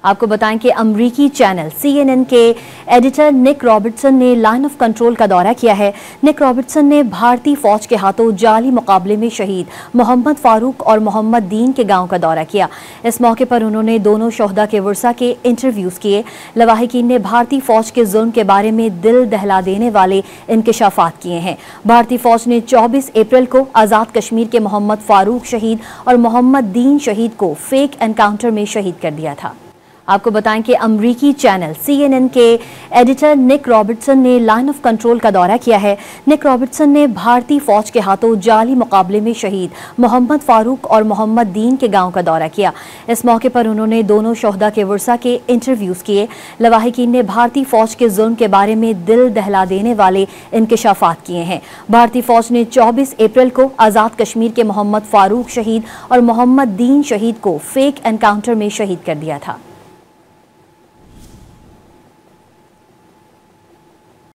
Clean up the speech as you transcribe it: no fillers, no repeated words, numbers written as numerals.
आपको बताएं कि अमरीकी चैनल CNN के एडिटर निक रॉबर्टसन ने लाइन ऑफ कंट्रोल का दौरा किया है। निक रॉबर्टसन ने भारतीय फौज के हाथों जाली मुकाबले में शहीद मोहम्मद फारूक और मोहम्मद दीन के गांव का दौरा किया। इस मौके पर उन्होंने दोनों शोहदा के वर्सा के इंटरव्यूज किए। लवाहिकीन ने भारतीय फौज के जुल्म के बारे में दिल दहला देने वाले इंकशाफात किए हैं। भारतीय फौज ने 24 अप्रैल को आज़ाद कश्मीर के मोहम्मद फारूक शहीद और मोहम्मद दीन शहीद को फेक एनकाउंटर में शहीद कर दिया था। आपको बताएं कि अमरीकी चैनल CNN के एडिटर निक रॉबर्टसन ने लाइन ऑफ कंट्रोल का दौरा किया है। निक रॉबर्टसन ने भारतीय फौज के हाथों जाली मुकाबले में शहीद मोहम्मद फारूक और मोहम्मद दीन के गांव का दौरा किया। इस मौके पर उन्होंने दोनों शोहदा के वर्सा के इंटरव्यूज किए। लवाहिकीन ने भारतीय फौज के जुल्म के बारे में दिल दहला देने वाले इंकशाफात किए हैं। भारतीय फौज ने 24 अप्रैल को आज़ाद कश्मीर के मोहम्मद फारूक शहीद और मोहम्मद दीन शहीद को फेक एनकाउंटर में शहीद कर दिया था।